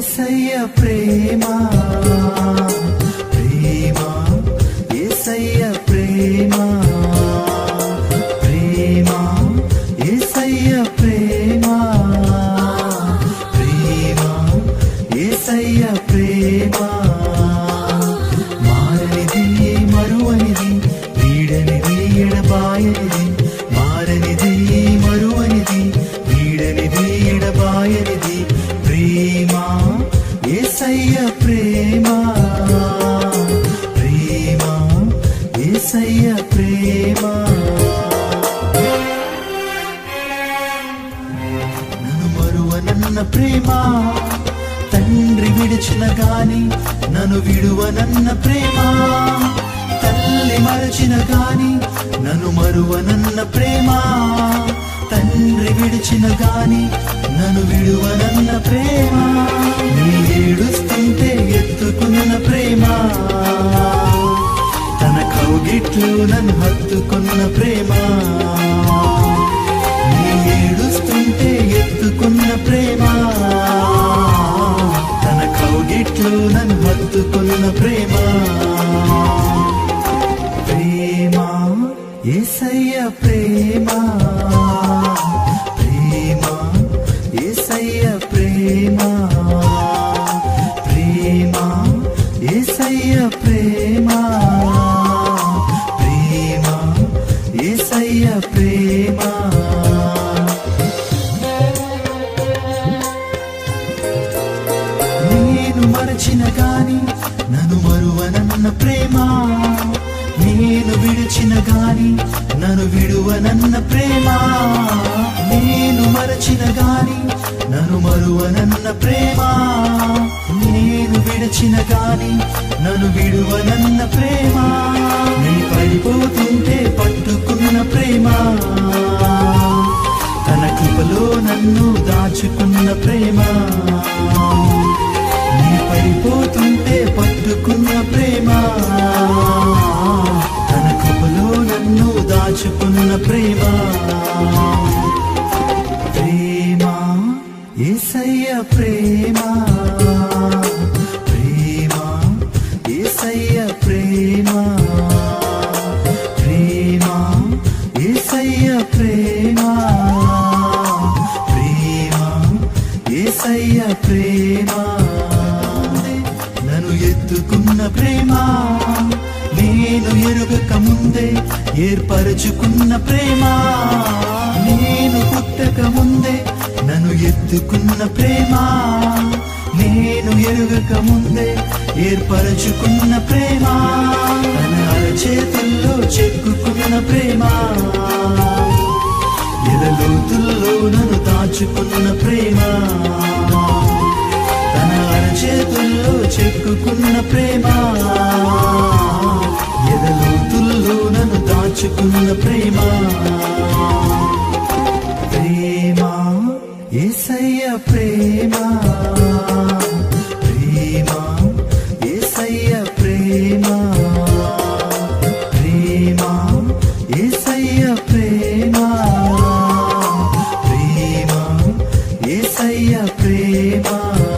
యేసయ్య ప్రేమ ప్రేమ యేసయ్య ప్రేమ ప్రేమ యేసయ్య ప్రేమ ప్రేమ యేసయ్య ప్రేమ మారనిది మరువనిది వీడనిది ఎడబాయనిది మారనిది మరువనిది వీడనిది ఎడబాయనిది ప్రేమ యేసయ్య ప్రేమ ప్రేమ యేసయ్య ప్రేమ నన్ను మరువనన్న ప్రేమ తండ్రి విడిచిన గాని నన్ను విడువనన్న ప్రేమ తల్లి మరచిన గాని నన్ను మరువనన్న ప్రేమ తండ్రి విడిచిన గాని నన్ను విడువనన్న ప్రేమ నీ ఏడుస్తుంటే ఎత్తుకున్న ప్రేమ తన కౌగిట్లు నన్ను హత్తుకున్న ప్రేమ నీ ఏడుస్తుంటే ఎత్తుకున్న ప్రేమ తన కౌగిట్లు నన్ను హత్తుకున్న ప్రేమ ప్రేమ యేసయ్య ప్రేమ ప్రేమ యేసయ్య ప్రేమ ప్రేమ యేసయ్య ప్రేమ ప్రేమ యేసయ్య ప్రేమ నేను మరచిన గాని నన్ను మరువనన్న ప్రేమ నేను విడిచిన గాని నన్ను విడువనన్న ప్రేమ నేను మరచిన గాని నన్ను మరువనన్న ప్రేమ నేను విడిచిన గాని నన్ను విడువనన్న ప్రేమ నీ పడిపోతుంటే పట్టుకున్న ప్రేమ తన కృపలో నన్ను దాచుకున్న ప్రేమ నీ పడిపోతుంటే పట్టుకున్న ప్రేమ తన కృపలో నన్ను దాచుకున్న ప్రేమ ప్రేమ యేసయ్య ప్రేమ ప్రేమ యేసయ్య ప్రేమ ప్రేమ యేసయ్య ప్రేమ ప్రేమ యేసయ్య ప్రేమ నన్ను ఎత్తుకున్న ప్రేమ నేను ఎరుగక ముందే ఏర్పరచుకున్న ప్రేమ నేను పుట్టక ముందే నన్ను ఎత్తుకున్న ప్రేమ నేను ఎరుగక ముందే ఏర్పరచుకున్న ప్రేమ తన అరచేతుల్లో చెక్కుకున్న ప్రేమ ఎదలోతుల్లో నన్ను దాచుకున్న ప్రేమ తన అరచేతుల్లో చెక్కుకున్న ప్రేమ ఎదలోతుల్లో నన్ను దాచుకున్న